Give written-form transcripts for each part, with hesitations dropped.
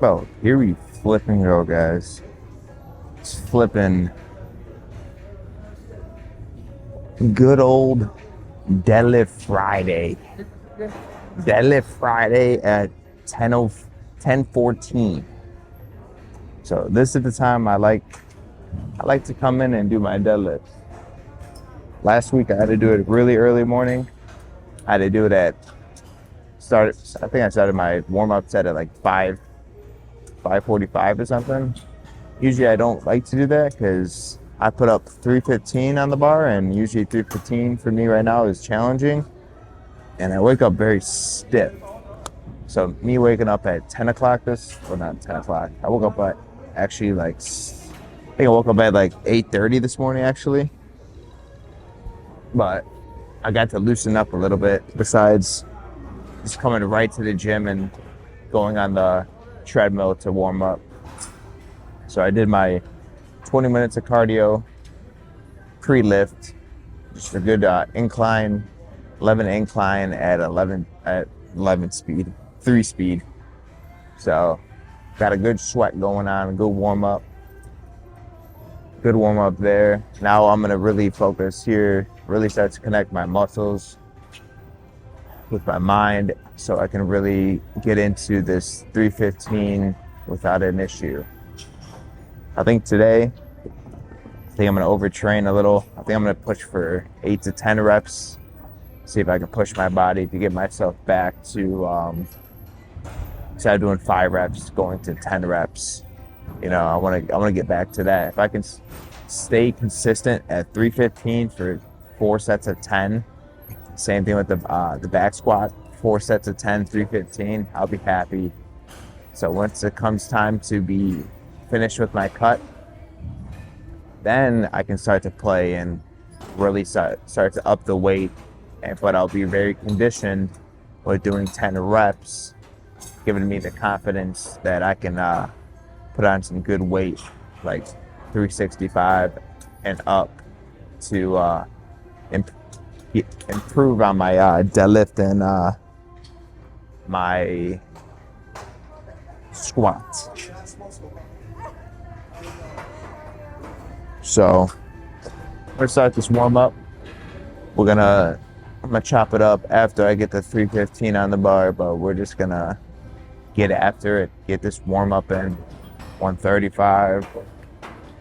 Oh, here we flipping go, guys. It's flipping good old Deadlift Friday. Deadlift Friday at 10:14. So this is the time I like to come in and do my deadlifts. Last week I had to do it really early morning. I had to do it I think I started my warm-up set at like 5:45 or something. Usually I don't like to do that because I put up 315 on the bar, and usually 315 for me right now is challenging. And I wake up very stiff. So me waking up at 10 o'clock not 10 o'clock. I woke up at actually I think I woke up at like 8:30 this morning actually. But I got to loosen up a little bit besides just coming right to the gym and going on the treadmill to warm up. So I did my 20 minutes of cardio pre-lift, just a good incline, 11 incline at 11 speed, 3 speed. So got a good sweat going on, a good warm up there. Now I'm gonna really focus here, really start to connect my muscles with my mind so I can really get into this 315 without an issue. I think today, I'm gonna overtrain a little. I think I'm gonna push for 8 to 10 reps. See if I can push my body to get myself back to, instead of doing 5 reps, going to 10 reps. You know, I wanna get back to that. If I can stay consistent at 315 for 4 sets of 10, same thing with the back squat, 4 sets of 10, 315, I'll be happy. So once it comes time to be finished with my cut, then I can start to play and really start to up the weight. But I'll be very conditioned with doing 10 reps, giving me the confidence that I can put on some good weight, like 365 and up, to improve on my deadlift and my squats. So I'm gonna start this warm up. I'm gonna chop it up after I get the 315 on the bar, but we're just gonna get after it, get this warm up in 135,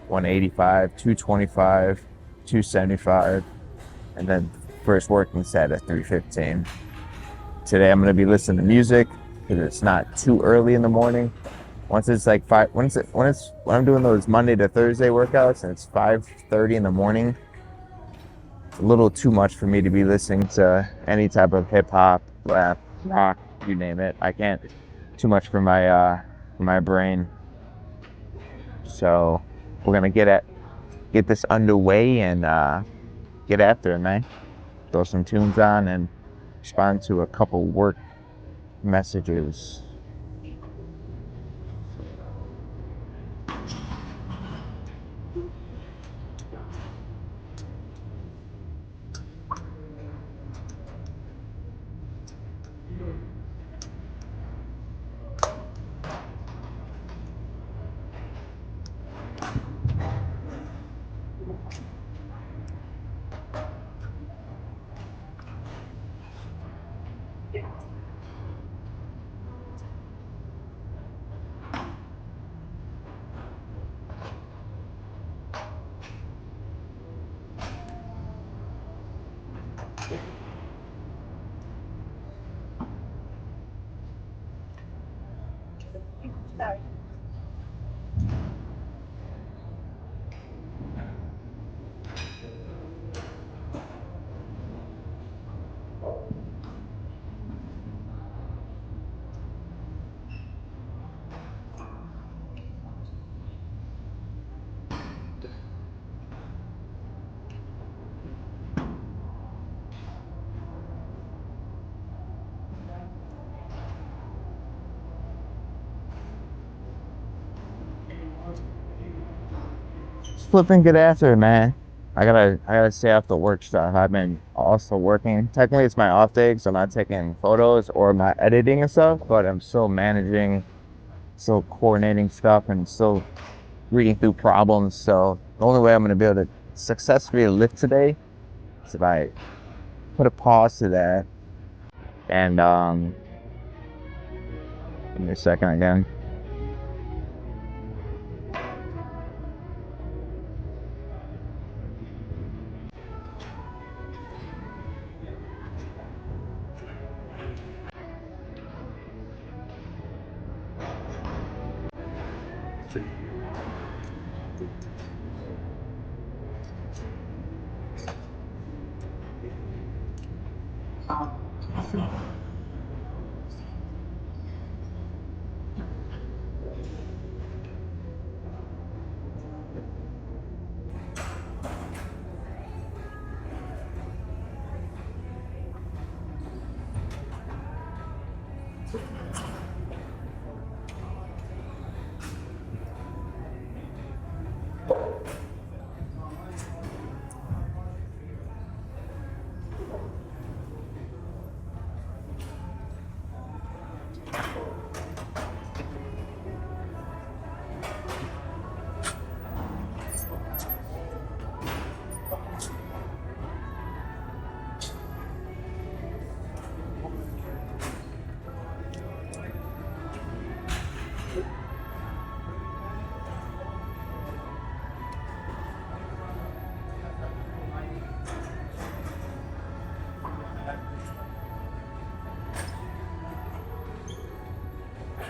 185, 225, 275, and then first working set at 315. Today I'm gonna be listening to music because it's not too early in the morning. Once it's like when I'm doing those Monday to Thursday workouts and it's 5:30 in the morning, it's a little too much for me to be listening to any type of hip hop, rap, rock, you name it. I can't. Too much for my brain. So we're gonna get this underway and get after it, man. Throw some tunes on and respond to a couple work messages. Flipping good after, man. I gotta stay off the work stuff. I've been also working. Technically, it's my off day, so I'm not taking photos or I'm not editing and stuff. But I'm still managing still coordinating stuff and still reading through problems. So the only way I'm going to be able to successfully lift today is if I put a pause to that. And give me a second again.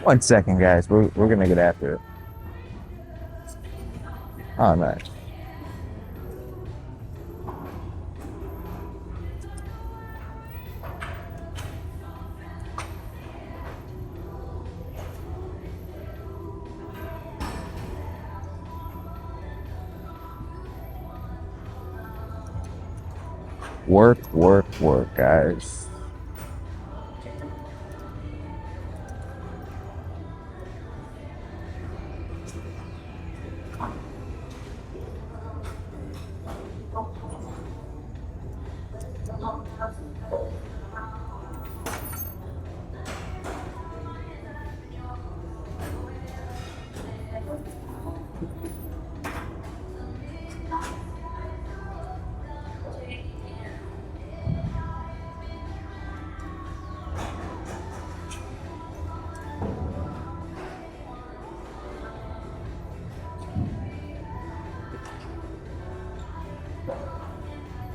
One second, guys. We're gonna get after it. Oh, nice. Work, work, work, guys.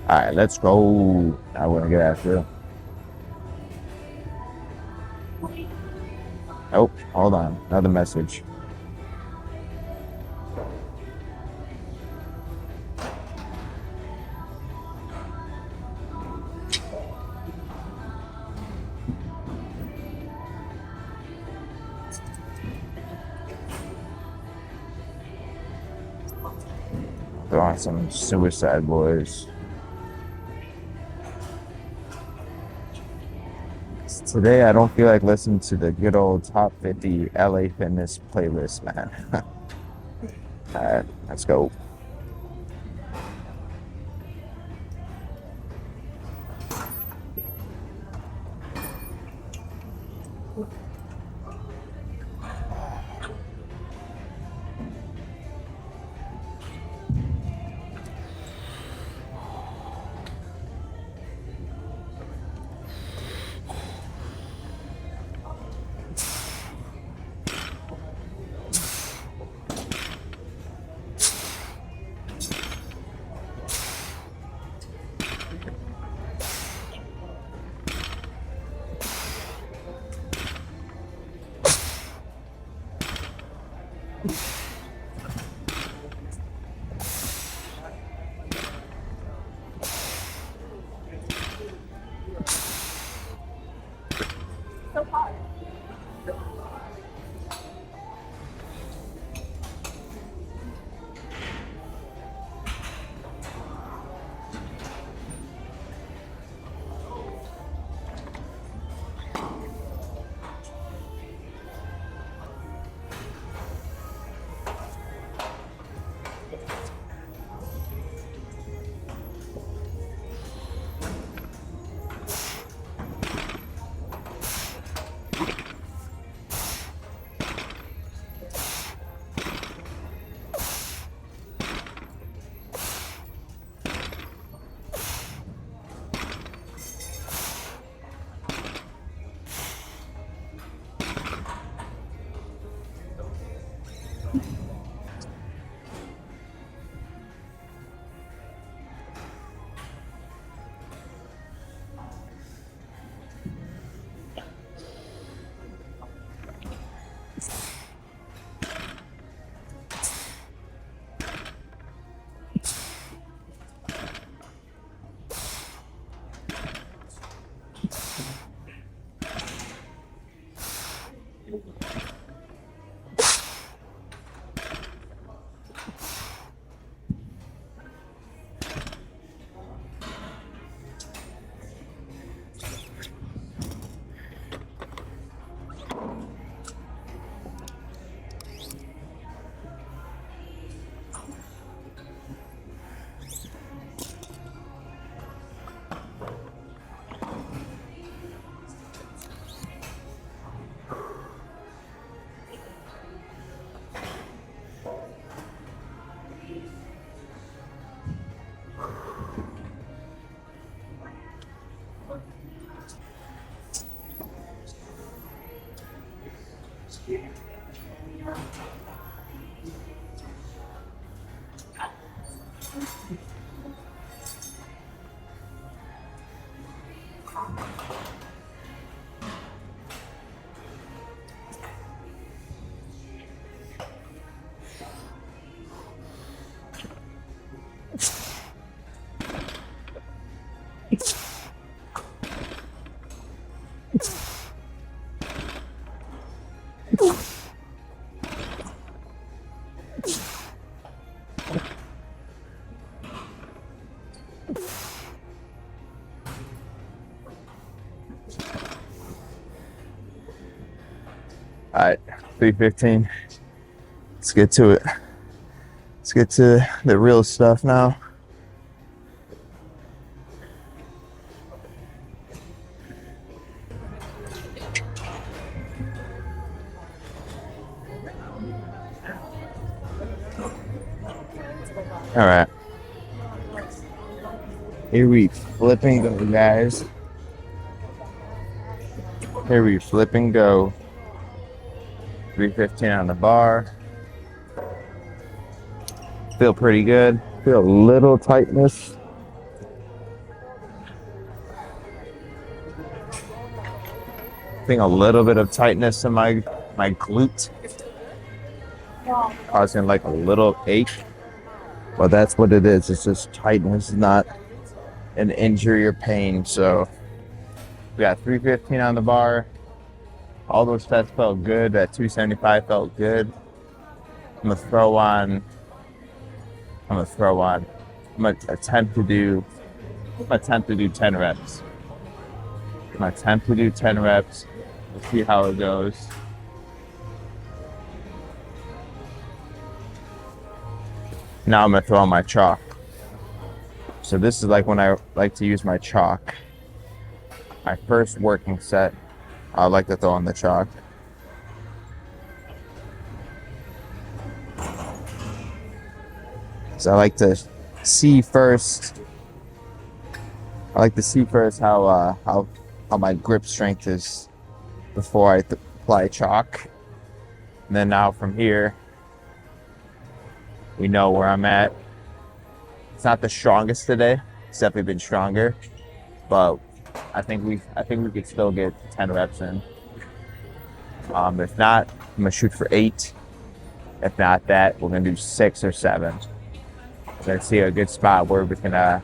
All right, let's go. I want to get after it. Oh, hold on. Another message. They're on some suicide boys. Today, I don't feel like listening to the good old top 50 LA Fitness playlist, man. All right, let's go. All right, 315. Let's get to it. Let's get to the real stuff now. All right. Here we flip and go, guys. Here we flip and go. 315 on the bar. Feel pretty good. Feel a little tightness. Feeling a little bit of tightness in my glute. Causing like a little ache. But that's what it is. It's just tightness, not an injury or pain. So we got 315 on the bar. All those sets felt good. That 275 felt good. I'm gonna attempt to do 10 reps. I'm gonna attempt to do 10 reps. We'll see how it goes. Now I'm gonna throw on my chalk. So this is like when I like to use my chalk. My first working set, I like to throw on the chalk. So I like to see first. How my grip strength is before I apply chalk. And then now from here, we know where I'm at. It's not the strongest today. It's definitely been stronger, but I think we could still get 10 reps in. If not, I'm gonna shoot for 8. If not that, we're gonna do 6 or 7. Let's see a good spot where we can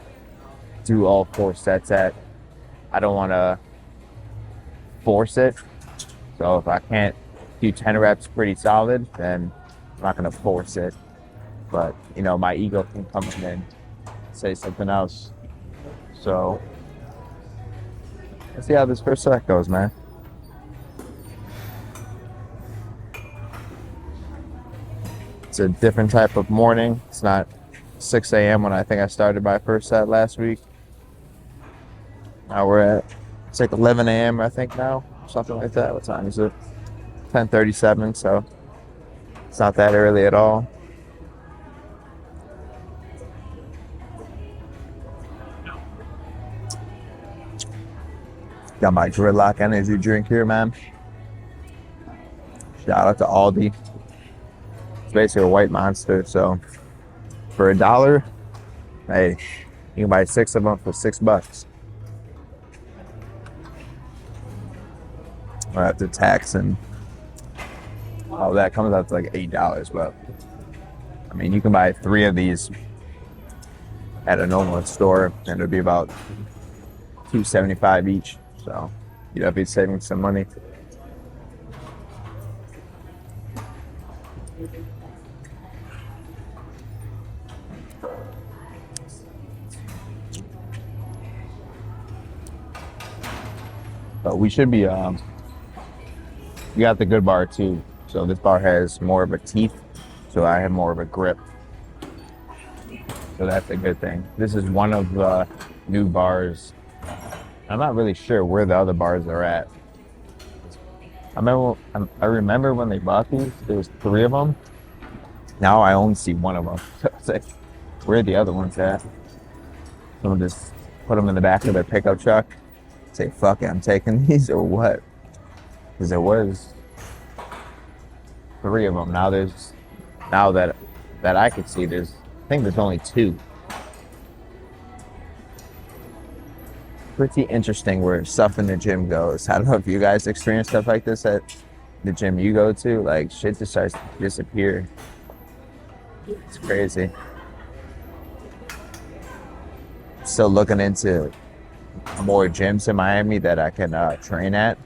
do all 4 sets at. I don't want to force it, so if I can't do 10 reps pretty solid, then I'm not gonna force it. But you know, my ego can come in and say something else. So let's see how this first set goes, man. It's a different type of morning. It's not 6 a.m. when I think I started my first set last week. Now it's like 11 a.m. I think now, something like that. What time is it? 10:37, so it's not that early at all. Got my Gridlock energy drink here, man. Shout out to Aldi. It's basically a white Monster, so for $1, hey, you can buy 6 of them for $6. After tax and all that comes out to like $8, but I mean, you can buy 3 of these at a normal store and it'll be about $2.75 each. So you'd have to be saving some money. But we should be, we got the good bar too. So this bar has more of a teeth, so I have more of a grip. So that's a good thing. This is one of the new bars. I'm not really sure where the other bars are at. I remember when they bought these, there was 3 of them. Now I only see 1 of them. So it's like, where are the other ones at? Someone just put them in the back of their pickup truck. Say, fuck it, I'm taking these or what? Because there was 3 of them. Now that I could see, I think there's only 2. Pretty interesting where stuff in the gym goes. I don't know if you guys experience stuff like this at the gym you go to. Like, shit just starts to disappear. It's crazy. Still looking into more gyms in Miami that I can train at.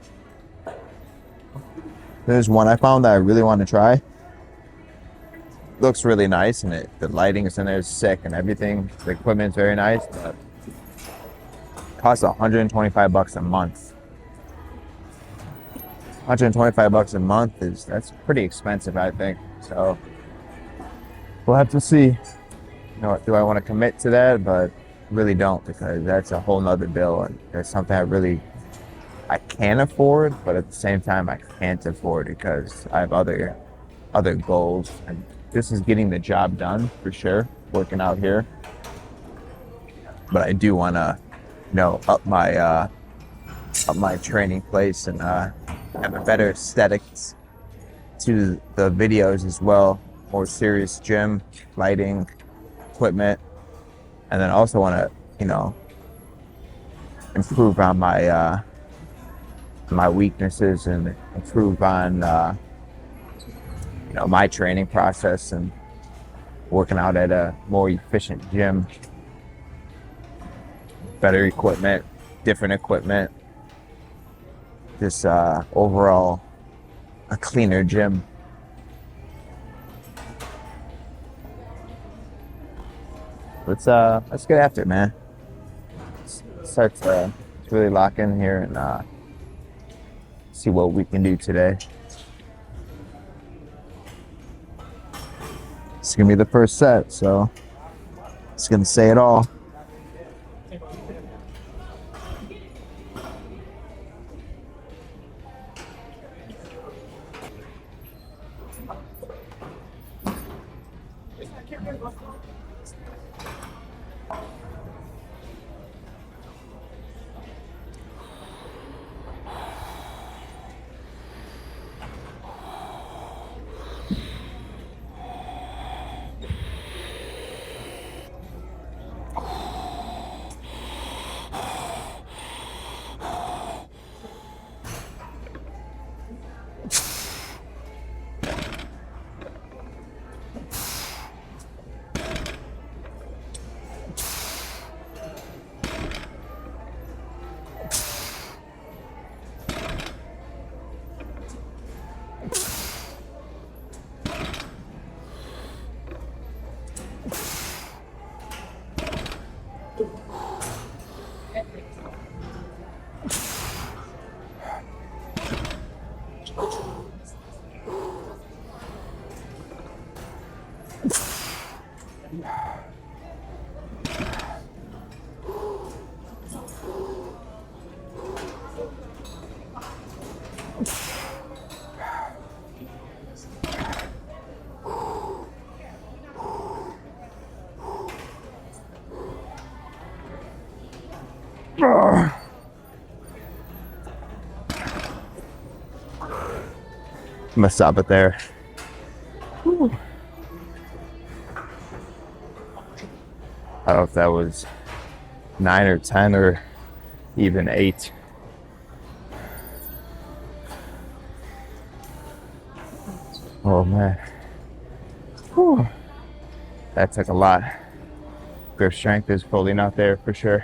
There's one I found that I really want to try. Looks really nice, and the lighting is in there is sick and everything. The equipment's very nice, but it costs $125 a month. $125 a month that's pretty expensive, I think. So we'll have to see. You know, do I want to commit to that? But really don't, because that's a whole nother bill, and that's something I can afford, but at the same time I can't afford because I have other goals, and this is getting the job done for sure, working out here. But I do want to, you know, up my training place and have a better aesthetics to the videos as well. More serious gym, lighting, equipment, and then also want to, you know, improve on my my weaknesses and improve on you know, my training process and working out at a more efficient gym, better equipment, different equipment, just overall a cleaner gym. Let's get after it, man. Let's start to really lock in here and see what we can do today. It's gonna be the first set, so it's gonna say it all. I'm gonna stop it there. Whew. I don't know if that was 9 or 10 or even 8. Oh man. Whew. That took a lot. Grip strength is fully not there for sure.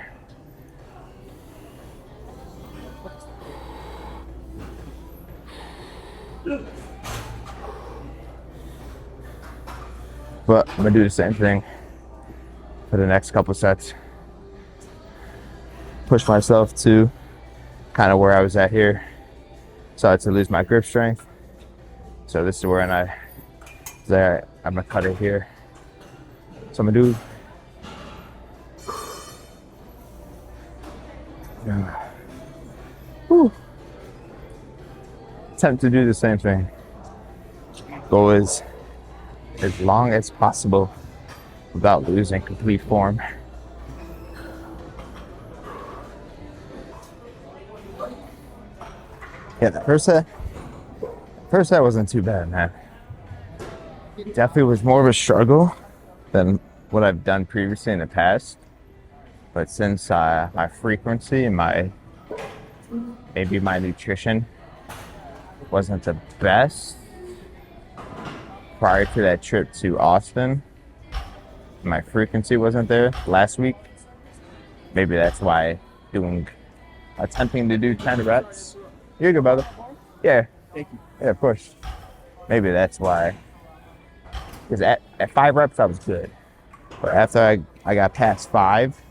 But I'm gonna do the same thing for the next couple sets. Push myself to kind of where I was at here. So I had to lose my grip strength. So this is where I'm gonna cut it here. So I'm gonna do attempt to do the same thing. Goal is as long as possible without losing complete form. Yeah, the first set wasn't too bad, man. Definitely was more of a struggle than what I've done previously in the past. But since my frequency and maybe my nutrition wasn't the best prior to that trip to Austin, my frequency wasn't there last week. Maybe that's why attempting to do 10 reps. You're good, brother. Yeah. Thank you. Yeah, of course. Maybe that's why. Because at 5 reps, I was good. But after I got past 5,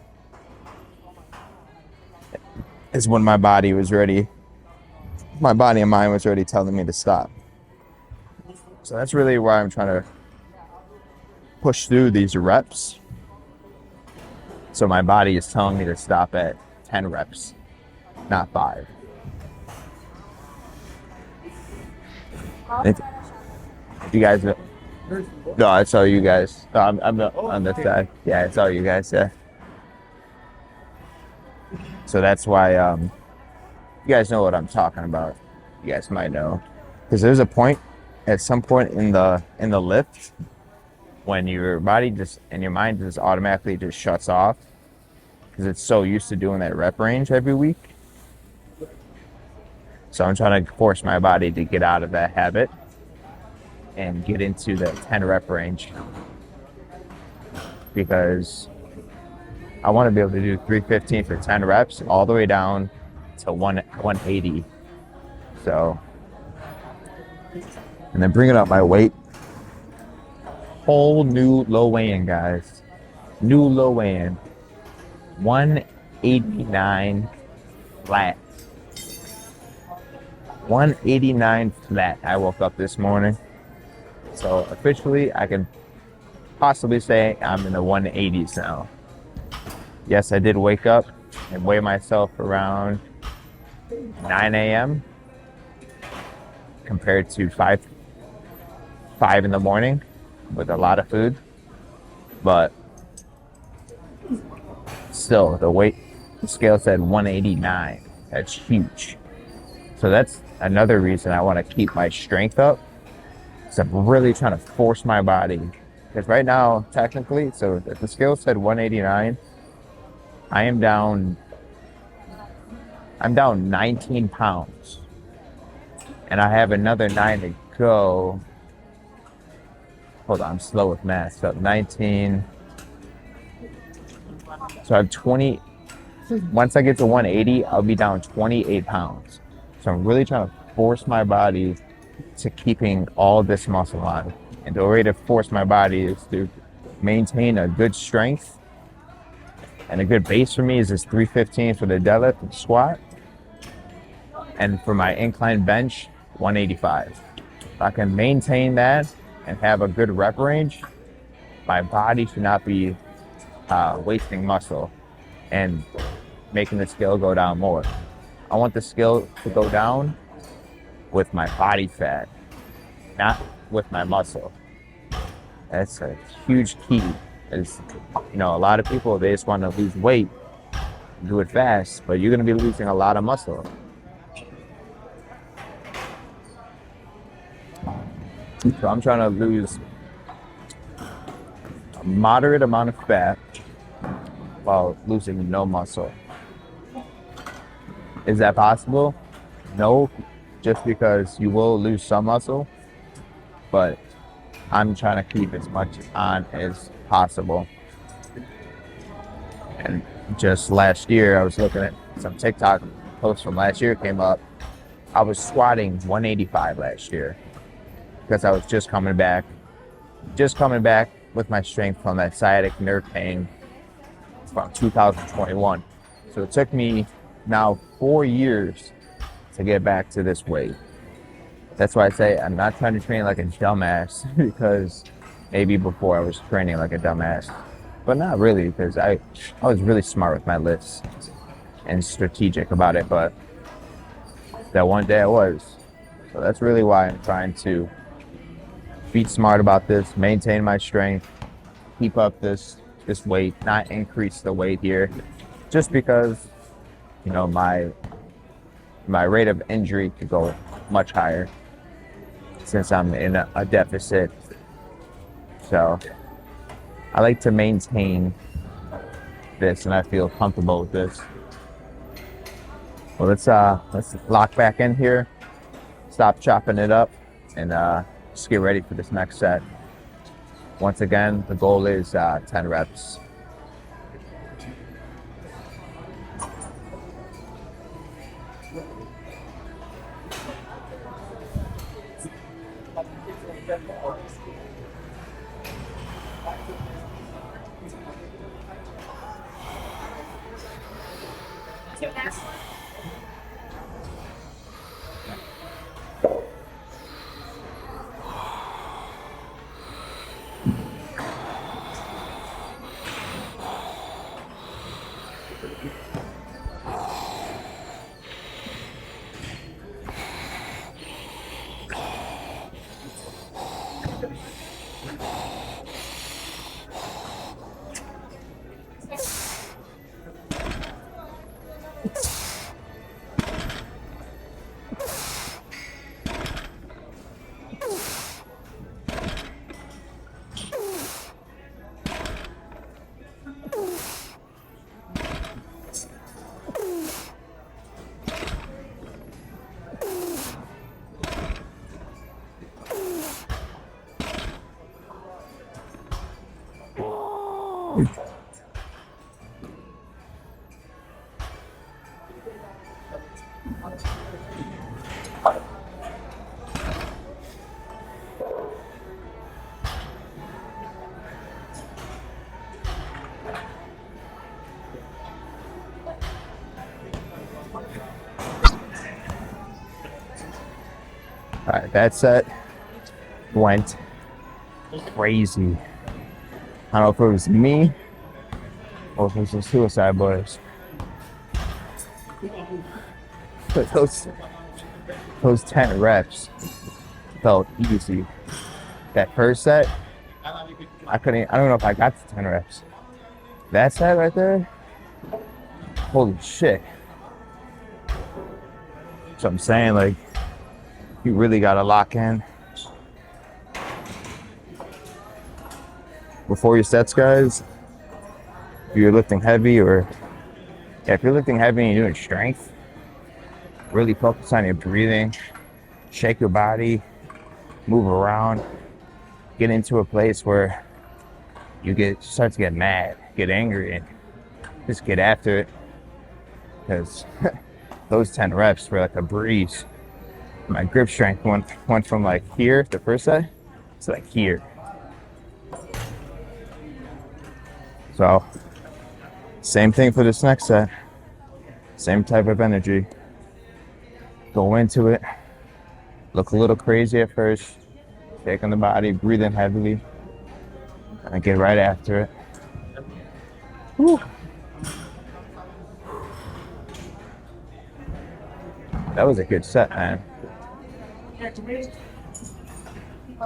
is when my body was ready. My body and mind was already telling me to stop. So that's really why I'm trying to push through these reps. So my body is telling me to stop at 10 reps, not 5. If you guys, no, it's all you guys. No, I'm on this side. Yeah, it's all you guys. Yeah. So that's why you guys know what I'm talking about. You guys might know, because there's a point, at some point in the lift, when your body just and your mind just automatically just shuts off, because it's so used to doing that rep range every week. So I'm trying to force my body to get out of that habit and get into the 10 rep range, because I want to be able to do 315 for 10 reps all the way down to 180. So, and then bringing up my weight, whole new low weigh-in, guys. New low weigh-in, 189 flat. 189 flat. I woke up this morning. So officially, I can possibly say I'm in the 180s now. Yes, I did wake up and weigh myself around 9 a.m. compared to 5 in the morning with a lot of food. But still, the scale said 189. That's huge. So that's another reason I want to keep my strength up. So I'm really trying to force my body. Because right now, technically, so if the scale said 189, I'm down 19 pounds. And I have another 9 to go. Hold on, I'm slow with math. So 19. So I have 20. Once I get to 180, I'll be down 28 pounds. So I'm really trying to force my body to keeping all this muscle on. And the way to force my body is to maintain a good strength. And a good base for me is this 315 for the deadlift and squat. And for my incline bench, 185. If I can maintain that and have a good rep range, my body should not be wasting muscle and making the scale go down more. I want the scale to go down with my body fat, not with my muscle. That's a huge key. Is, a lot of people, they just want to lose weight, do it fast, but you're going to be losing a lot of muscle. So I'm trying to lose a moderate amount of fat while losing no muscle. Is that possible? No, just because you will lose some muscle, but I'm trying to keep as much on as possible. And just last year, I was looking at some TikTok posts from last year came up. I was squatting 185 last year because I was just coming back with my strength from that sciatic nerve pain from 2021. So it took me now 4 years to get back to this weight. That's why I say I'm not trying to train like a dumbass, because maybe before I was training like a dumbass, but not really, because I was really smart with my lifts and strategic about it, but that one day I was. So that's really why I'm trying to be smart about this, maintain my strength, keep up this weight, not increase the weight here, just because my rate of injury could go much higher since I'm in a deficit. So I like to maintain this, and I feel comfortable with this. Well, let's lock back in here, stop chopping it up, and just get ready for this next set. Once again, the goal is 10 reps. All right, that set went crazy. I don't know if it was me or if it was the suicide boys. But those 10 reps felt easy. That first set, I don't know if I got to 10 reps. That set right there, holy shit. So I'm saying, like, you really gotta lock in before your sets, guys. If you're lifting heavy, or if you're lifting heavy and you're doing strength, really focus on your breathing, shake your body, move around, get into a place where you start to get mad, get angry, and just get after it. Because those 10 reps were like a breeze. My grip strength went from like here, the first set, to like here. So, same thing for this next set. Same type of energy. Go into it. Look a little crazy at first. Shaking the body, breathing heavily. And get right after it. Whew. That was a good set, man.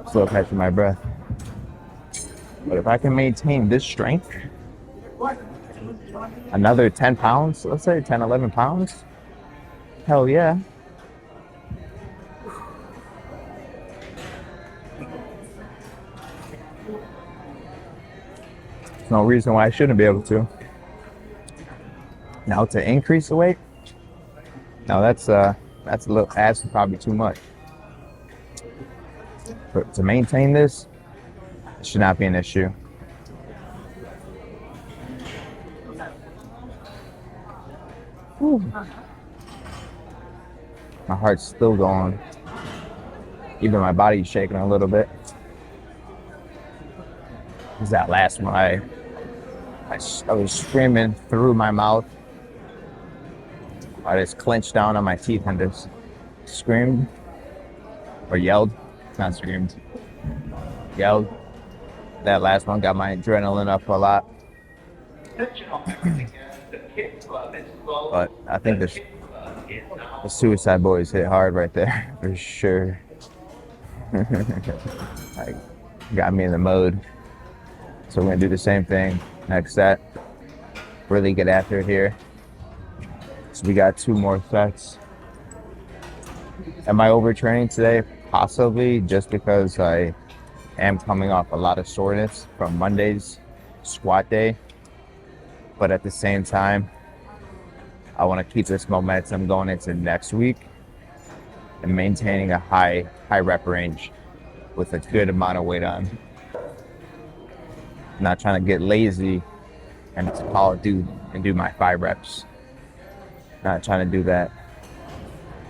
Still catching my breath. But if I can maintain this strength, another 10 pounds, let's say 10, 11 pounds, hell yeah. There's no reason why I shouldn't be able to. Now to increase the weight, now that's probably too much. But to maintain this, it should not be an issue. Whew. My heart's still going. Even my body's shaking a little bit. Because that last one, I was screaming through my mouth. I just clenched down on my teeth and just screamed or yelled. Not screamed. Yelled. That last one got my adrenaline up a lot. But I think the suicide boys hit hard right there for sure. Like, got me in the mode. So we're gonna do the same thing next set. Really get after it here. So we got 2 more sets. Am I overtraining today? Possibly, just because I am coming off a lot of soreness from Monday's squat day. But at the same time, I want to keep this momentum going into next week and maintaining a high rep range with a good amount of weight on. I'm not trying to get lazy and call it do my 5 reps. Not trying to do that.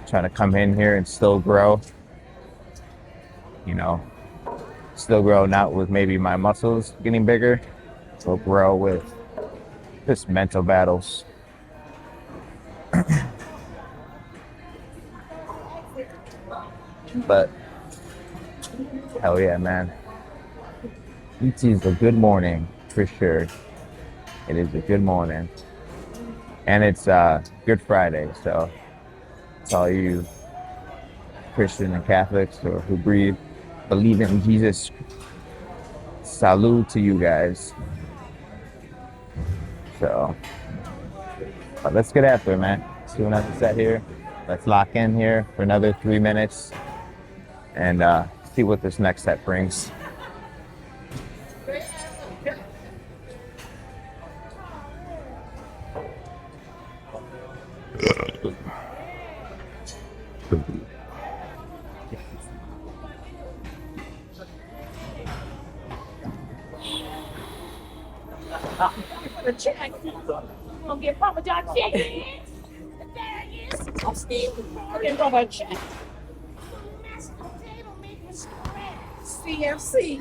trying to come in here and still grow, you know, still grow not with maybe my muscles getting bigger, but grow with just mental battles. But hell yeah, man. It is a good morning for sure. It is a good morning. And it's Good Friday, so it's all you Christian and Catholics or who believe in Jesus. Salute to you guys. So, but let's get after it, man. Let's do another set here. Let's lock in here for another 3 minutes and see what this next set brings. The check. Gonna get Papa John check. There it is. I'm Steve. Get Papa a check. CFC.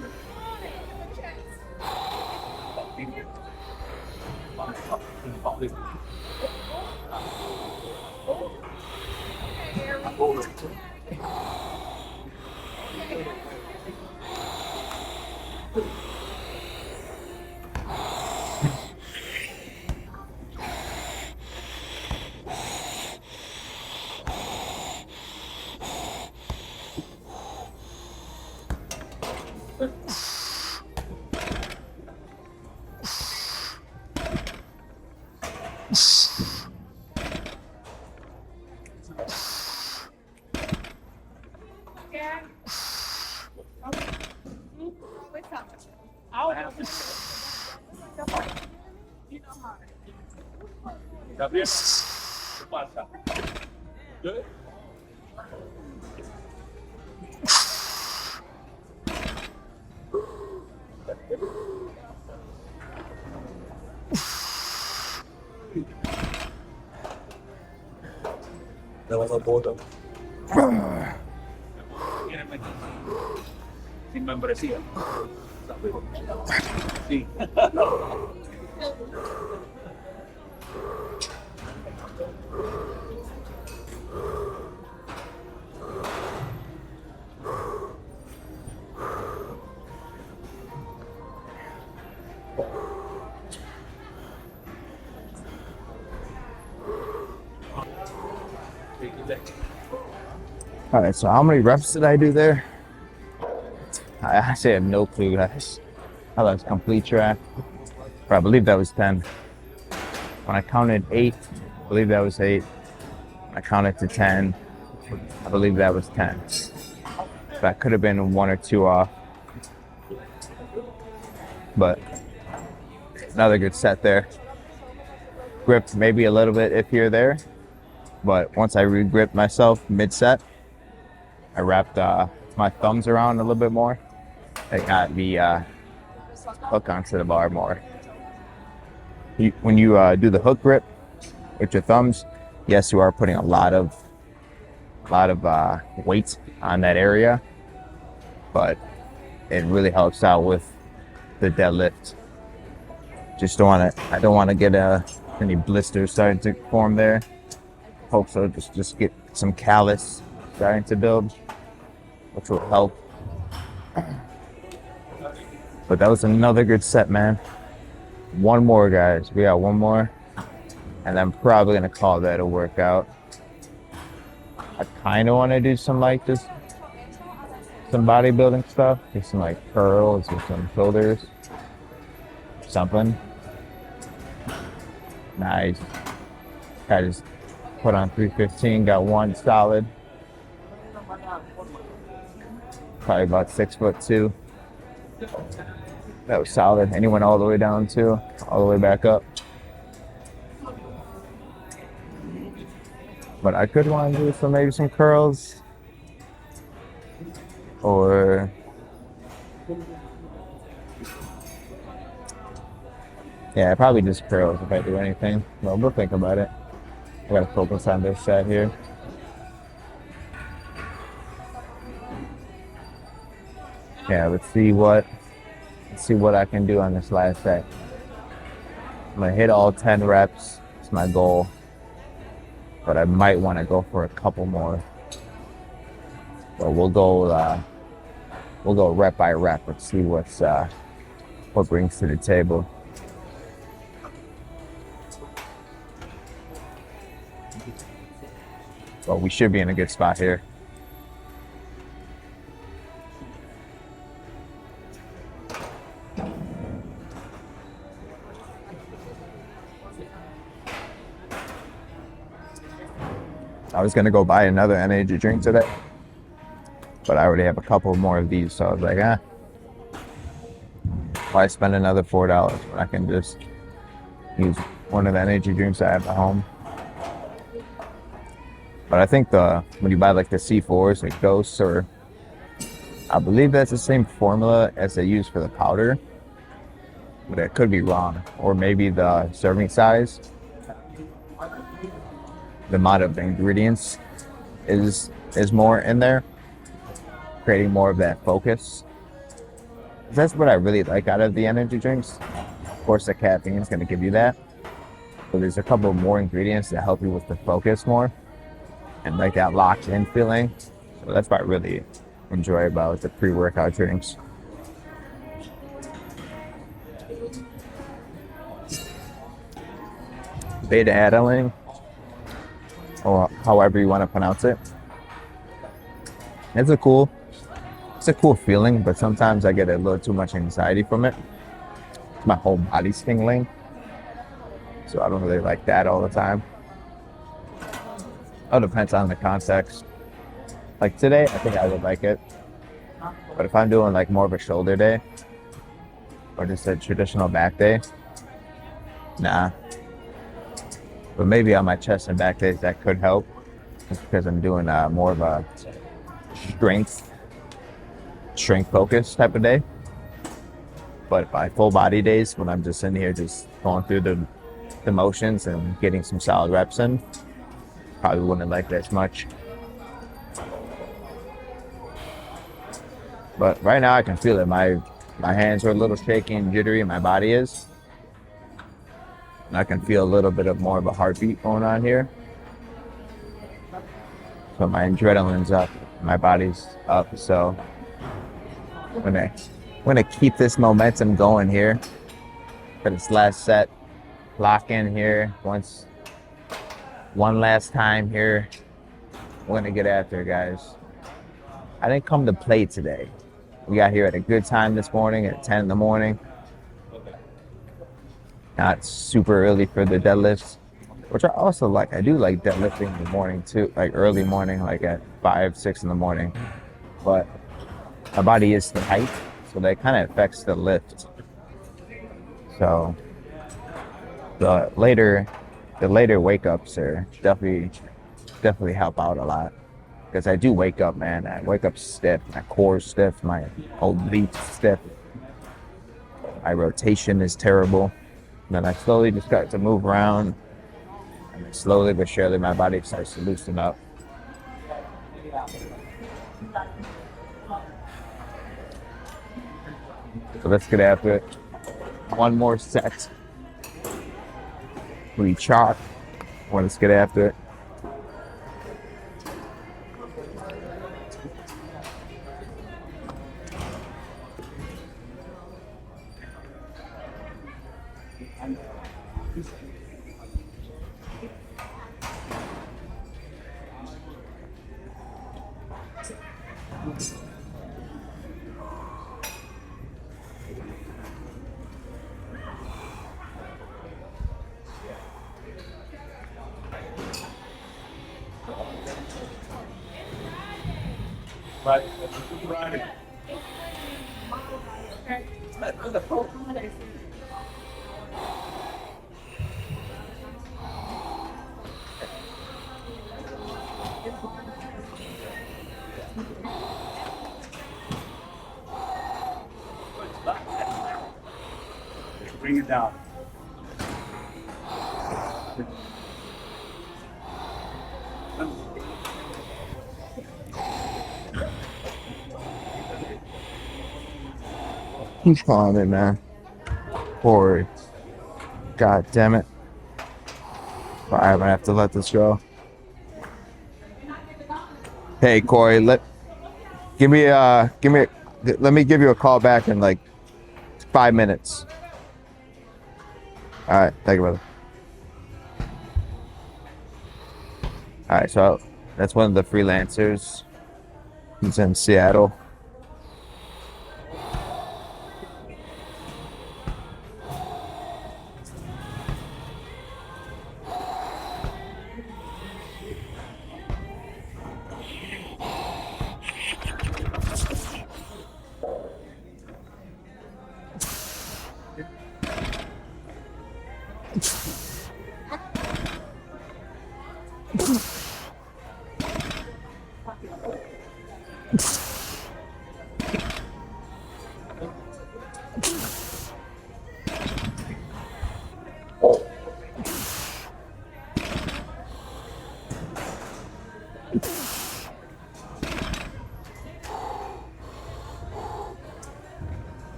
Gabriel, ¿qué pasa? ¿Qué? There was a bottom. Sin membresía. Sí. All right, so how many reps did I do there? I actually have no clue, guys. I lost complete track. But I believe that was 10. When I counted 8, I believe that was 8. When I counted to 10, I believe that was 10. That could have been 1 or 2 off. But another good set there. Gripped maybe a little bit if you're there. But once I re-gripped myself mid-set, I wrapped my thumbs around a little bit more. It got me hook onto the bar more. When you do the hook grip with your thumbs, yes, you are putting a lot of weight on that area, but it really helps out with the deadlift. I don't want to get any blisters starting to form there. Hope so. Just get some callus starting to build, which will help. But that was another good set, man. One more, guys. We got one more, and I'm probably gonna call that a workout. I kind of want to do some bodybuilding stuff, just some like curls or some shoulders, something. Nice. I just put on 315, got one solid. Probably about 6'2". That was solid. And he went all the way down too, all the way back up. But I could want to do maybe some curls. Or yeah, probably just curls if I do anything. Well, we'll think about it. I gotta focus on this set here. Yeah, let's see what I can do on this last set. I'm gonna hit all 10 reps. It's my goal, but I might want to go for a couple more. But we'll go rep by rep. Let's see what brings to the table. Well, we should be in a good spot here. I was gonna go buy another energy drink today, but I already have a couple more of these, so I was like, why spend another $4 when I can just use one of the energy drinks I have at home? But I think when you buy like the C4s, like Ghosts, or I believe that's the same formula as they use for the powder, but it could be wrong. Or maybe the serving size, the amount of ingredients is more in there, creating more of that focus. That's what I really like out of the energy drinks. Of course, the caffeine is going to give you that, but there's a couple more ingredients that help you with the focus more and like that locked in feeling. So that's what I really enjoy about the pre-workout drinks. Beta adenine, or however you want to pronounce it. It's a cool feeling, but sometimes I get a little too much anxiety from it. My whole body's tingling, so I don't really like that all the time. It depends on the context. Like today, I think I would like it, but if I'm doing like more of a shoulder day or just a traditional back day, nah. But maybe on my chest and back days that could help, just because I'm doing more of a strength focus type of day. But by full body days, when I'm just in here just going through the motions and getting some solid reps in, probably wouldn't like this much. But right now I can feel it. My hands are a little shaky and jittery, and my body is. And I can feel a little bit of more of a heartbeat going on here. So my adrenaline's up, my body's up. So I'm gonna keep this momentum going here for this last set. Lock in here one last time here. We're gonna get after it, guys. I didn't come to play today. We got here at a good time this morning at 10 in the morning. Not super early for the deadlifts, which I also like. I do like deadlifting in the morning too, like early morning, like at 5, 6 in the morning. But my body is tight, so that kind of affects the lift. So the later wake ups are definitely help out a lot, because I do wake up, man. I wake up stiff, my core's stiff, my obliques stiff, my rotation is terrible. And then I slowly just start to move around, and then slowly but surely my body starts to loosen up. So let's get after it. One more set. We chalk. Well, let's get after it. Friday. Friday. Bring it down. Who's calling me, man? Corey. God damn it. All right, I'm gonna have to let this go. Hey, Corey, let me give you a call back in like 5 minutes. All right, thank you, brother. All right, so that's one of the freelancers. He's in Seattle.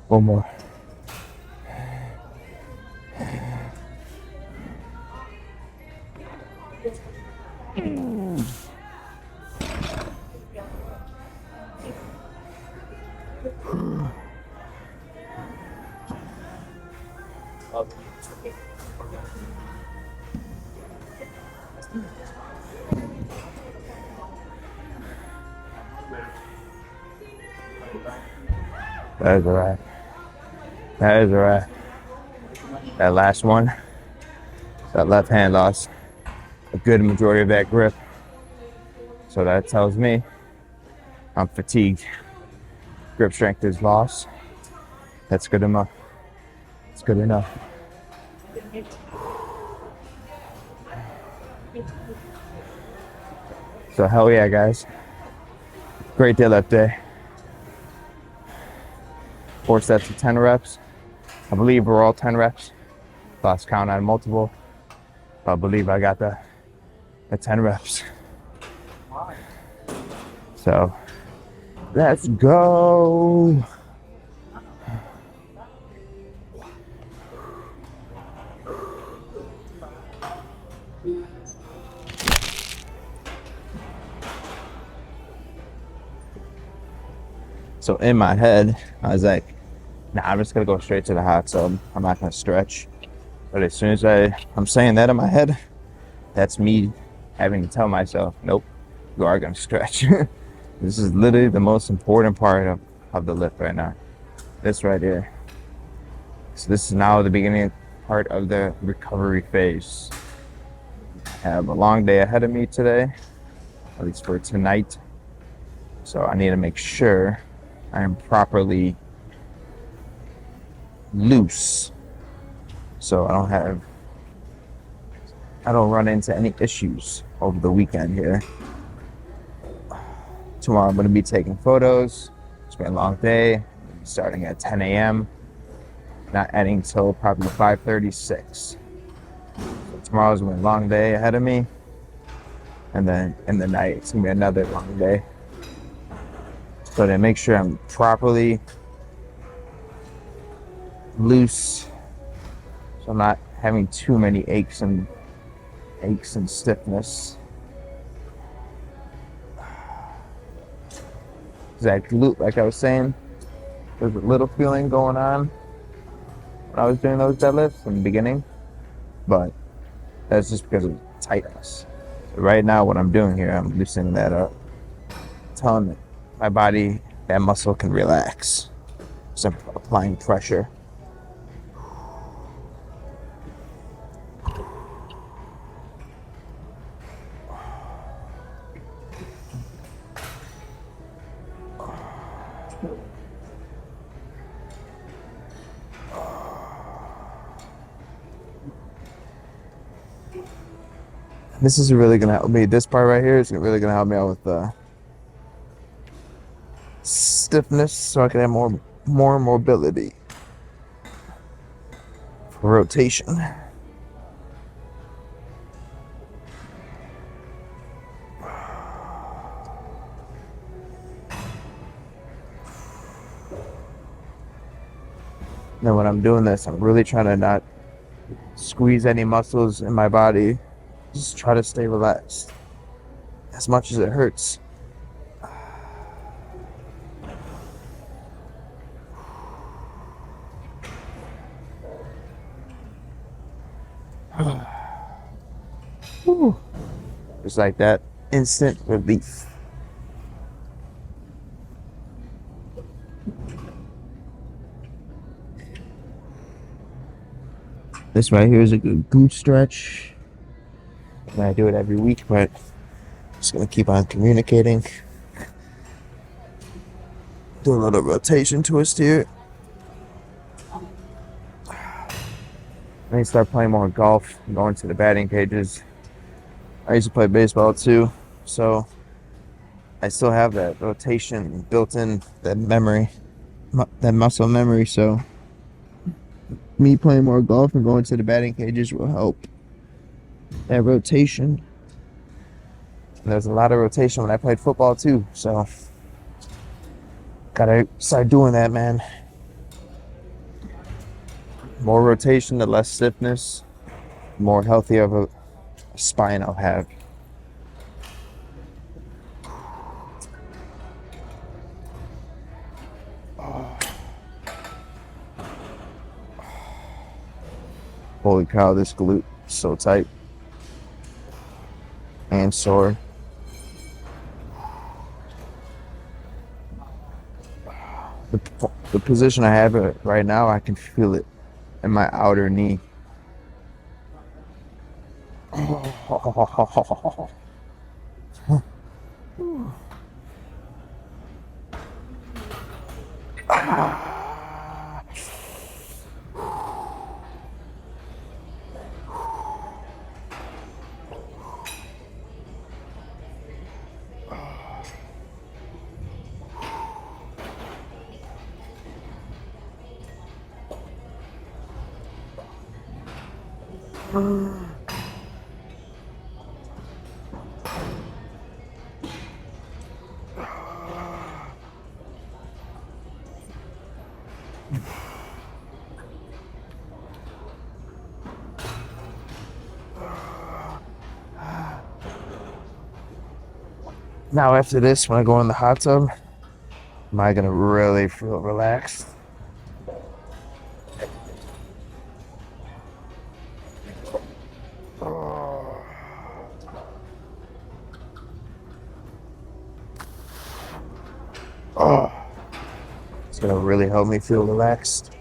One more. That is all right. That is all right. That last one, that left hand lost a good majority of that grip. So that tells me I'm fatigued. Grip strength is lost. That's good enough. It's good enough. So hell yeah, guys. Great deadlift day. 4 sets of 10 reps. I believe we're all 10 reps. Lost count on multiple. I believe I got the 10 reps. So let's go. So in my head, I was like, nah, I'm just gonna go straight to the hot tub. I'm not gonna stretch. But as soon as I'm saying that in my head, that's me having to tell myself, nope, you are gonna stretch. This is literally the most important part of the lift right now. This right here. So this is now the beginning part of the recovery phase. I have a long day ahead of me today, at least for tonight. So I need to make sure I am properly loose, so I don't run into any issues over the weekend here. Tomorrow I'm going to be taking photos. It's been a long day. I'll be starting at 10 a.m. Not ending till probably 5:36. So tomorrow's going to be a long day ahead of me. And then in the night, it's going to be another long day. So to make sure I'm properly loose, so I'm not having too many aches and stiffness. That glute, like I was saying, there's a little feeling going on when I was doing those deadlifts in the beginning, but that's just because of tightness. So right now, what I'm doing here, I'm loosening that up, telling my body that muscle can relax. So I'm applying pressure. This is really gonna help me. This part right here is really gonna help me out with stiffness so I can have more mobility for rotation. Now when I'm doing this, I'm really trying to not squeeze any muscles in my body. Just try to stay relaxed as much as it hurts. Whew. Just like that, instant relief. This right here is a good glute stretch. And I do it every week, but I'm just gonna keep on communicating. Do a little rotation twist here. I need to start playing more golf, going to the batting cages. I used to play baseball too, so I still have that rotation built in, that memory, that muscle memory. So me playing more golf and going to the batting cages will help that rotation. And there's a lot of rotation when I played football too, so gotta start doing that, man. More rotation, the less stiffness, more healthy of a spine I'll have. Holy cow, this glute is so tight and sore. The position I have it right now, I can feel it in my outer knee. Now after this, when I go in the hot tub, am I gonna really feel relaxed? Oh, it's gonna really help me feel relaxed.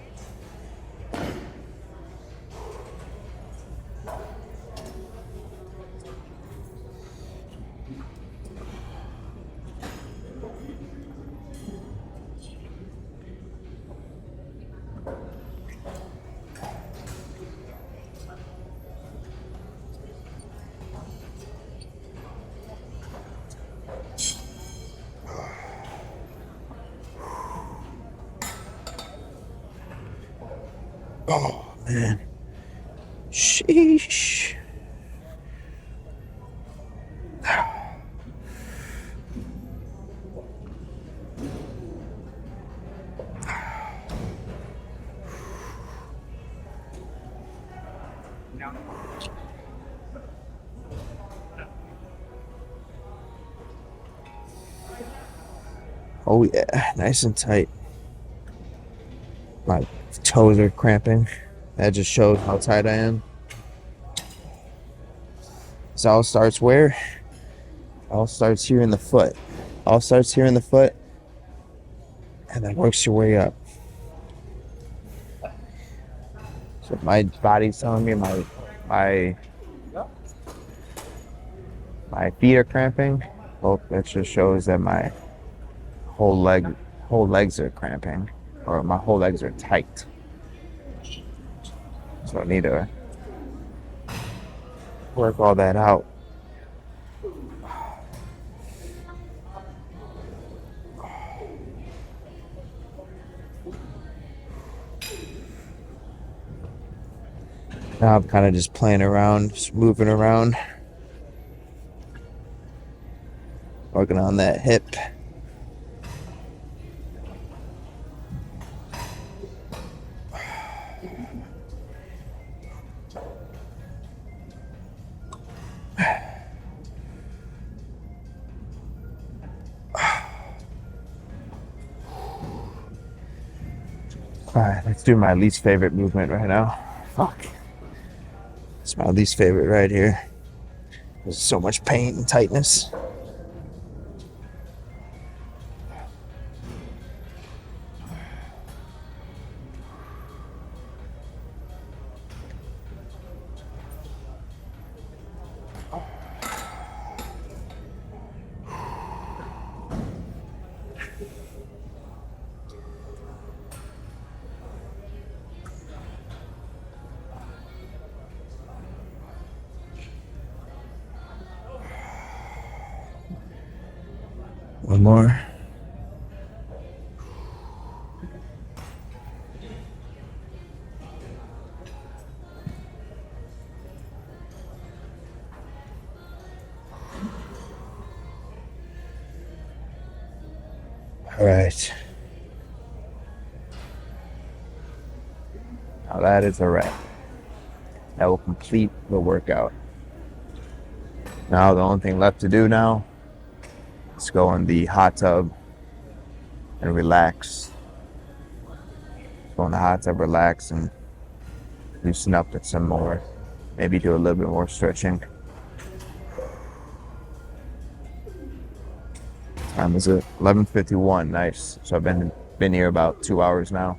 Oh man, sheesh. Oh yeah, nice and tight. My toes are cramping. That just shows how tight I am. This all starts where? All starts here in the foot. All starts here in the foot, and then works your way up. So if my body's telling me my feet are cramping, well, that just shows that my whole legs are cramping, or my whole legs are tight. So I need to work all that out. Now I'm kind of just playing around, just moving around, working on that hip. All right, let's do my least favorite movement right now. Fuck. It's my least favorite right here. There's so much pain and tightness. One more. All right. Now that is a wrap. That will complete the workout. Now the only thing left to do now is go in the hot tub and relax. Go in the hot tub, relax, and loosen up with some more. Maybe do a little bit more stretching. Time is it? 11:51. Nice. So I've been here about 2 hours now.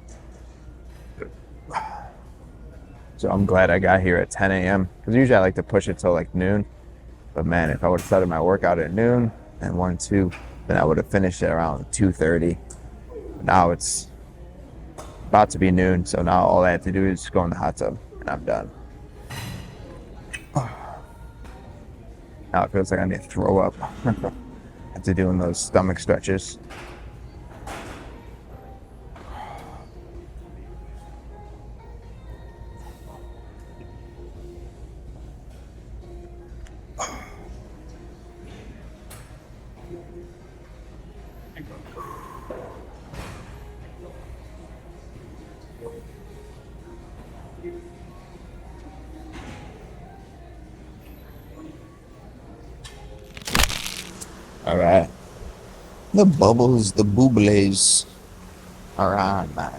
So I'm glad I got here at 10 a.m. because usually I like to push it till like noon. But man, if I would have started my workout at noon and 1, 2, then I would have finished at around 2:30. Now it's about to be noon, so now all I have to do is go in the hot tub and I'm done. Now it feels like I need to throw up after doing those stomach stretches. All right. The bubbles, the bubbles are on, man.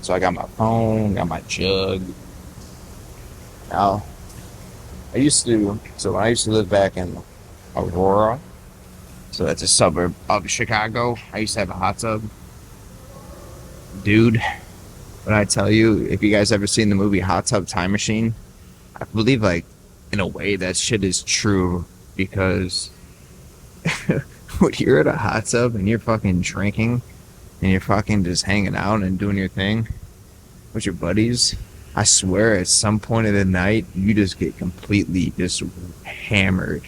So I got my phone, got my jug. Now, when I used to live back in Aurora, so that's a suburb of Chicago, I used to have a hot tub. Dude, when I tell you, if you guys ever seen the movie Hot Tub Time Machine, I believe, like, in a way, that shit is true because when you're at a hot tub and you're fucking drinking and you're fucking just hanging out and doing your thing with your buddies, I swear at some point of the night, you just get completely just hammered.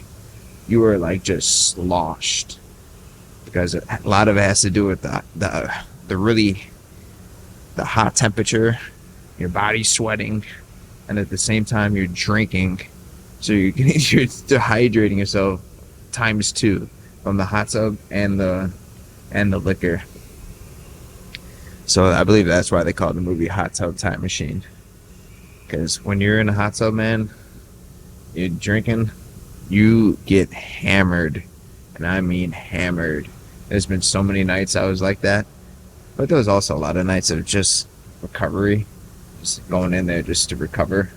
You are like just sloshed because a lot of it has to do with the hot temperature, your body's sweating, and at the same time you're drinking, so you're dehydrating yourself ×2 from the hot tub and the liquor. So I believe that's why they call the movie Hot Tub Time Machine, because when you're in a hot tub, man, you're drinking, you get hammered, and I mean hammered. There's been so many nights I was like that. But there was also a lot of nights of just recovery, just going in there just to recover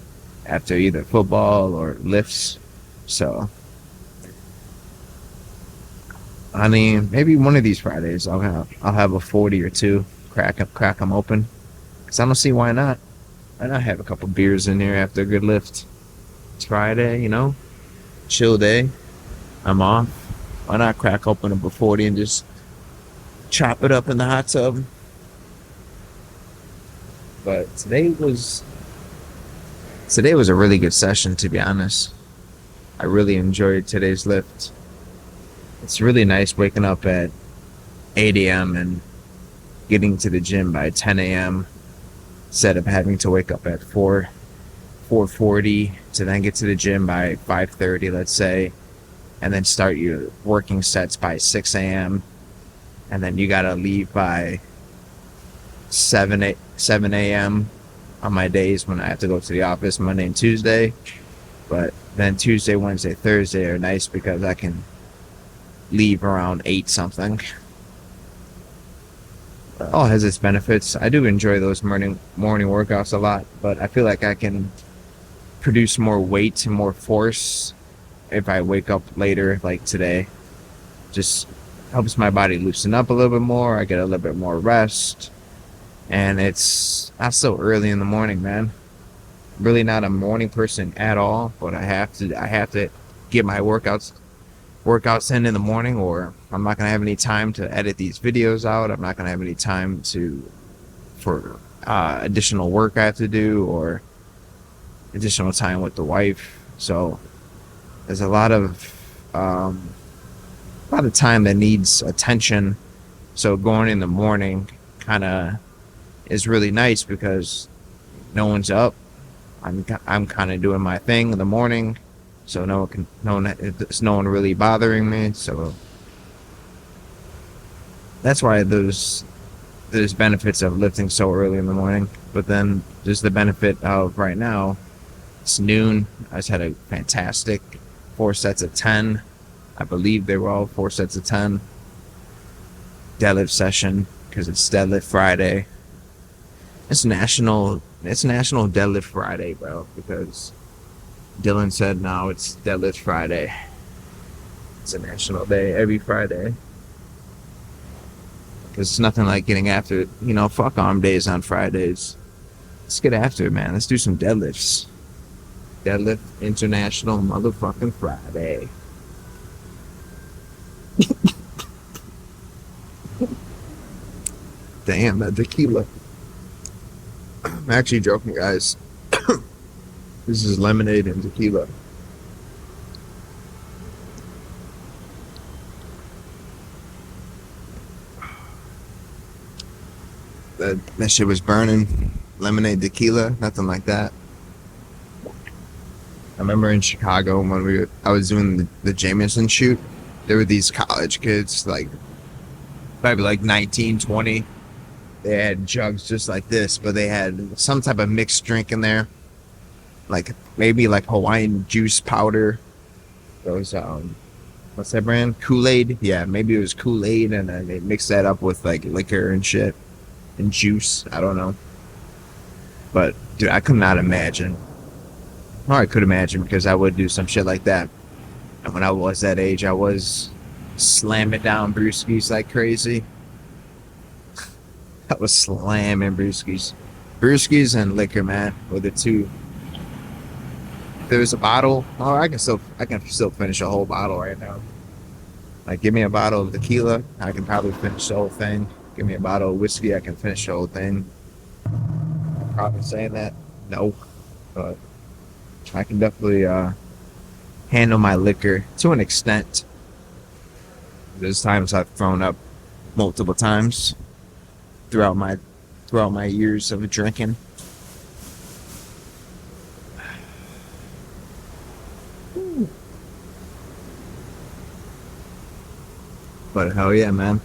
after either football or lifts. So, I mean, maybe one of these Fridays I'll have a 40 or 2, crack them open. Cause I don't see why not. Why not have a couple beers in there after a good lift? It's Friday, you know, chill day. I'm off. Why not crack open a 40 and just chop it up in the hot tub? But today was a really good session, to be honest. I really enjoyed today's lift. It's really nice waking up at 8 a.m. and getting to the gym by 10 a.m. instead of having to wake up at 4:40 to then get to the gym by 5:30, let's say, and then start your working sets by 6 a.m. and then you gotta leave by 7 a.m. on my days when I have to go to the office Monday and Tuesday. But then Tuesday, Wednesday, Thursday are nice because I can leave around 8 something. It all has its benefits. I do enjoy those morning workouts a lot, but I feel like I can produce more weight and more force if I wake up later, like today. Just helps my body loosen up a little bit more. I get a little bit more rest, and it's not so early in the morning, man. Really not a morning person at all, but I have to get my workouts in the morning, or I'm not gonna have any time to edit these videos out. I'm not gonna have any time for additional work I have to do, or additional time with the wife. So there's a lot of time that needs attention. So going in the morning kind of is really nice because no one's up. I'm kind of doing my thing in the morning, so there's no one really bothering me. So that's why there's benefits of lifting so early in the morning. But then there's the benefit of right now. It's noon. I just had a fantastic 4 sets of 10. I believe they were all 4 sets of 10 deadlift session because it's Deadlift Friday. It's National Deadlift Friday, bro, because Dylan said now it's Deadlift Friday. It's a national day every Friday. Because it's nothing like getting after it. Fuck arm days on Fridays. Let's get after it, man. Let's do some deadlifts. Deadlift International motherfucking Friday. Damn, that tequila. I'm actually joking, guys. This is lemonade and tequila. That shit was burning. Lemonade, tequila, nothing like that. I remember in Chicago when I was doing the Jameson shoot, there were these college kids, like probably like 19, 20. They had jugs just like this, but they had some type of mixed drink in there, like maybe like Hawaiian juice powder. Those what's that brand? Kool-Aid. Yeah, maybe it was Kool-Aid, and then they mixed that up with like liquor and shit and juice. I don't know, but dude, I could not imagine. Or I could imagine because I would do some shit like that. And when I was that age, I was slamming down brewskis like crazy. I was slamming brewskis. Brewskis and liquor, man, were the two. If there's a bottle, I can still finish a whole bottle right now. Like, give me a bottle of tequila, I can probably finish the whole thing. Give me a bottle of whiskey, I can finish the whole thing. I'm probably saying that, no, but I can definitely handle my liquor to an extent. There's times I've thrown up multiple times throughout my years of drinking. But hell yeah, man.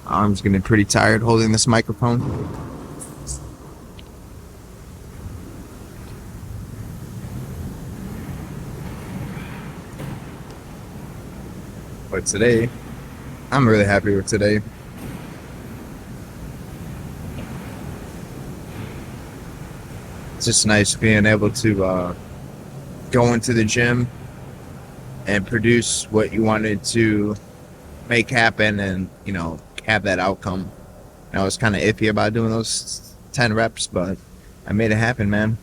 My arm's getting pretty tired holding this microphone. But today, I'm really happy with today. It's just nice being able to go into the gym and produce what you wanted to make happen, and have that outcome. I was kind of iffy about doing those 10 reps, but I made it happen, man.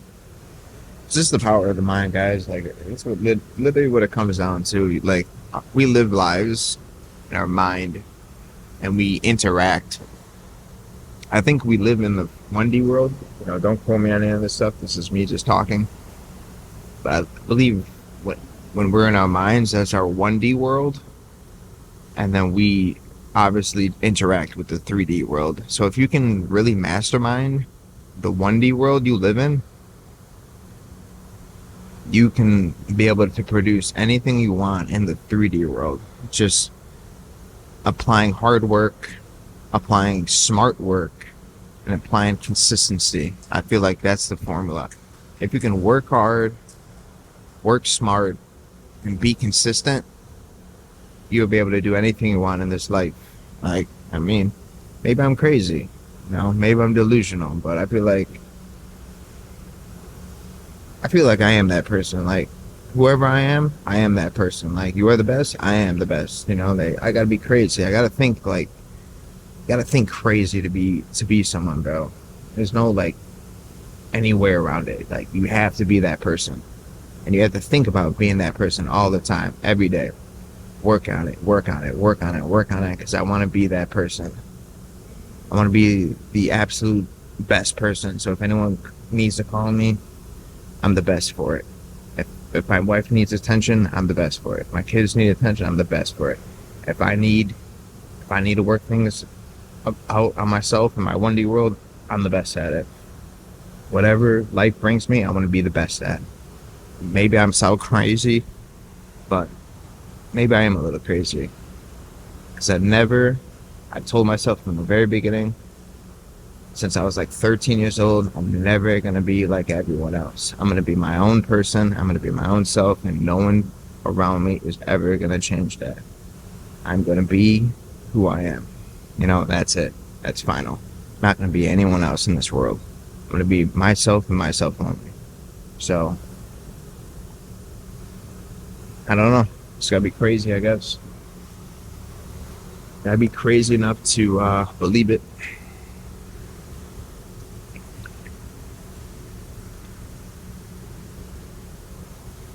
It's just the power of the mind, guys. Like, it's literally what it comes down to. Like, we live lives in our mind and we interact. I think we live in the 1D world. Don't quote me on any of this stuff. This is me just talking. But I believe when we're in our minds, that's our 1D world. And then we obviously interact with the 3D world. So if you can really mastermind the 1D world you live in, you can be able to produce anything you want in the 3D world. Just applying hard work, applying smart work, and applying consistency. I feel like that's the formula. If you can work hard, work smart, and be consistent, you'll be able to do anything you want in this life. Like, I mean, maybe I'm crazy, maybe I'm delusional, but I feel like I am that person. Like, whoever I am that person. Like, you are the best, I am the best. I gotta be crazy. I gotta think crazy to be someone, bro. There's no like anywhere around it. Like, you have to be that person, and you have to think about being that person all the time, every day. Work on it, because I want to be that person. I want to be the absolute best person. So if anyone needs to call me, I'm the best for it. If my wife needs attention, I'm the best for it. If my kids need attention, I'm the best for it. If I need to work things out on myself in my 1D world, I'm the best at it. Whatever life brings me, I want to be the best at. Maybe I'm so crazy, but maybe I am a little crazy. Because I told myself from the very beginning, since I was like 13 years old, I'm never going to be like everyone else. I'm going to be my own person. I'm going to be my own self, and no one around me is ever going to change that. I'm going to be who I am. That's it. That's final. I'm not going to be anyone else in this world. I'm going to be myself and myself only. So, I don't know. It's got to be crazy, I guess. Got to be crazy enough to believe it.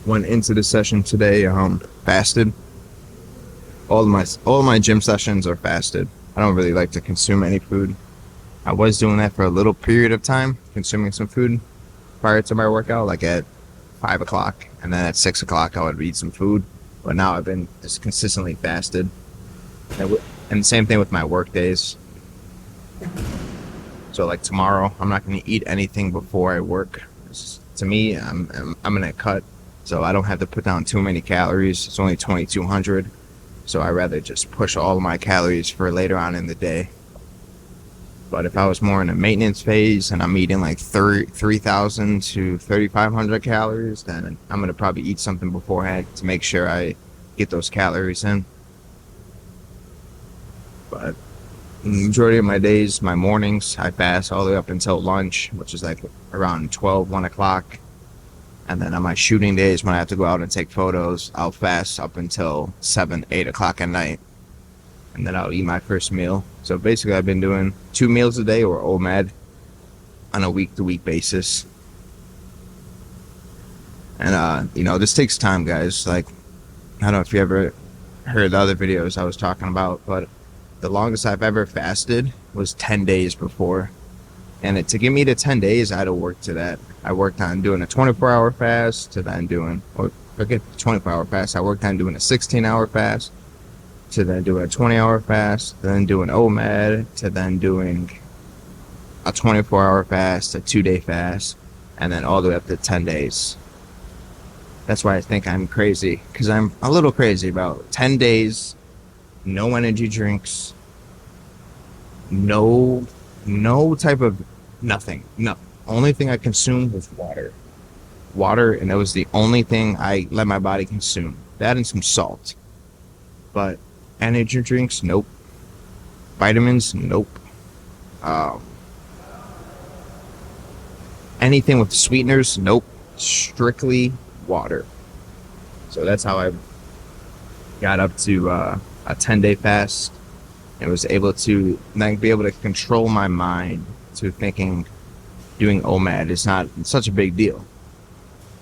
Went into the session today, fasted. All my gym sessions are fasted. I don't really like to consume any food. I was doing that for a little period of time, consuming some food prior to my workout, like at 5 o'clock, and then at 6 o'clock I would eat some food. But now I've been just consistently fasted, and the same thing with my work days. So like tomorrow, I'm not going to eat anything before I work. To me, I'm going to cut, so I don't have to put down too many calories. It's only 2,200, so I'd rather just push all of my calories for later on in the day. But if I was more in a maintenance phase and I'm eating like 3,000 to 3,500 calories, then I'm going to probably eat something beforehand to make sure I get those calories in. But the majority of my days, my mornings, I fast all the way up until lunch, which is like around 12, 1 o'clock. And then on my shooting days, when I have to go out and take photos, I'll fast up until 7, 8 o'clock at night. And then I'll eat my first meal. So basically, I've been doing 2 meals a day, or OMAD, on a week-to-week basis. And, this takes time, guys. Like, I don't know if you ever heard the other videos I was talking about, but the longest I've ever fasted was 10 days before. And to get me to 10 days, I had to work to that. I worked on doing a 24-hour fast to then doing, or forget the 24-hour fast, I worked on doing a 16-hour fast, to then doing a 20-hour fast, then doing OMAD, to then doing a 24-hour fast, a 2-day fast, and then all the way up to 10 days. That's why I think I'm crazy, because I'm a little crazy about 10 days, no energy drinks, no type of nothing. No, only thing I consumed was water, and that was the only thing I let my body consume. That and some salt. But energy drinks, nope. Vitamins, nope. Anything with sweeteners, nope. Strictly water. So that's how I got up to a 10-day fast, and was able to then be able to control my mind to thinking doing OMAD is not such a big deal.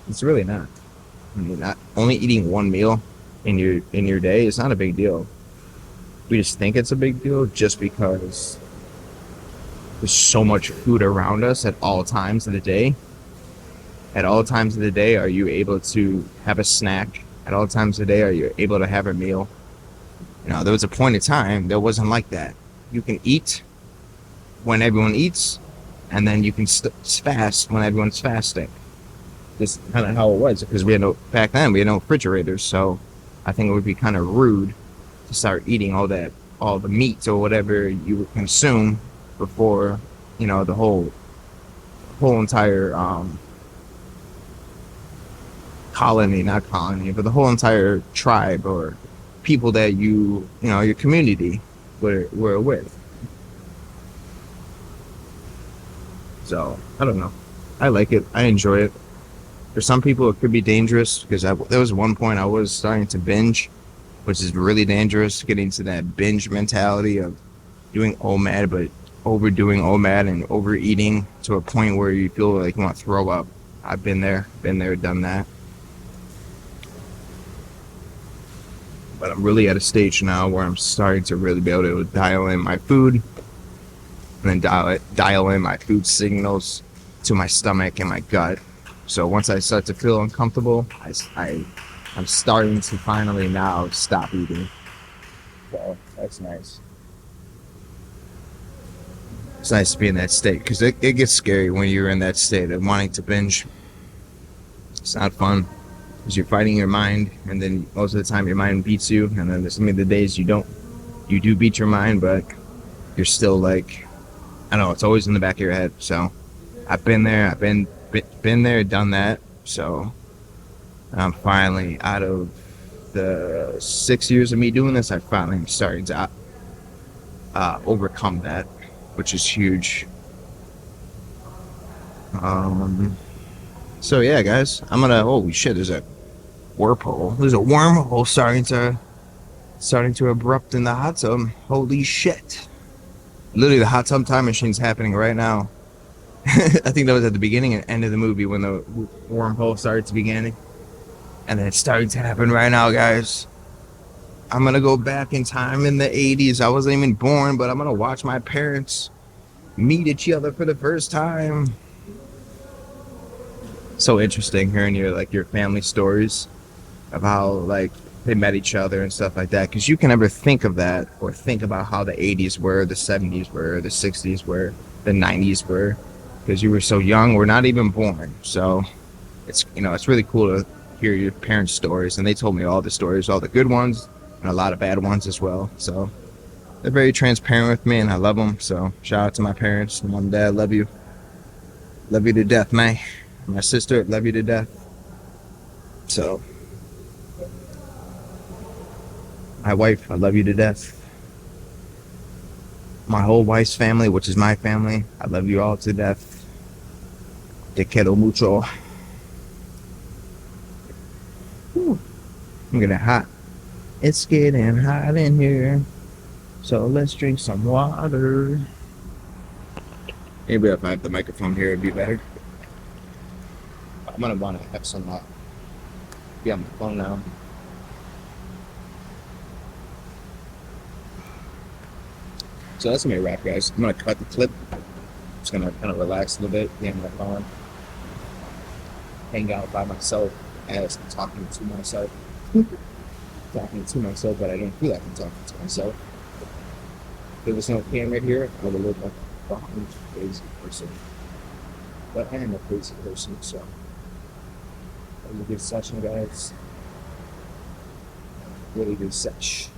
It's really not. I mean, not only eating one meal in your day is not a big deal. We just think it's a big deal just because there's so much food around us at all times of the day. At all times of the day, are you able to have a snack? At all times of the day, are you able to have a meal? There was a point in time that wasn't like that. You can eat when everyone eats, and then you can fast when everyone's fasting. This is kind of how it was, because back then we had no refrigerators, so I think it would be kind of rude to start eating all the meat or whatever you would consume before, the whole entire colony, not colony, but the whole entire tribe or people that your community were with. So I don't know. I like it. I enjoy it. For some people, it could be dangerous, because there was one point I was starting to binge, which is really dangerous, getting to that binge mentality of doing OMAD, but overdoing OMAD and overeating to a point where you feel like you want to throw up. I've been there, done that. But I'm really at a stage now where I'm starting to really be able to dial in my food, and then dial in my food signals to my stomach and my gut. So once I start to feel uncomfortable, I'm starting to finally now stop eating. So that's nice. It's nice to be in that state, because it gets scary when you're in that state of wanting to binge. It's not fun, because you're fighting your mind, and then most of the time your mind beats you, and then there's some of the days you do beat your mind, but you're still like, I don't know, it's always in the back of your head. So I've been there, been there, done that. So I'm finally, out of the 6 years of me doing this, I finally am starting to overcome that, which is huge. So yeah, guys, holy shit, there's a wormhole starting to erupt in the hot tub. Holy shit. Literally, the hot tub time machine's happening right now. I think that was at the beginning and end of the movie when the wormhole started to begin. And then it's starting to happen right now, guys. I'm going to go back in time in the 80s. I wasn't even born, but I'm going to watch my parents meet each other for the first time. So interesting hearing your family stories of how they met each other and stuff like that, because you can never think of that or think about how the 80s were, the 70s were, the 60s were, the 90s were, because you were so young. We're not even born. So it's really cool to hear your parents' stories, and they told me all the stories, all the good ones and a lot of bad ones as well. So they're very transparent with me, and I love them. So shout out to my parents. Mom and dad, love you to death, man. My sister, love you to death. So my wife, I love you to death. My whole wife's family, which is my family, I love you all to death. Te quiero mucho. Whew. I'm getting hot. It's getting hot in here. So let's drink some water. Maybe if I have the microphone here, it'd be better. I'm gonna want to have some be on my phone now. So that's gonna be a wrap, guys. I'm gonna cut the clip. Just gonna kind of relax a little bit, be on my phone, hang out by myself as I'm talking to myself. Talking to myself, but I don't feel like I'm talking to myself. If there was no camera here, I would look like a fucking crazy person. But I am a crazy person, so that was a good session, guys. Really good session.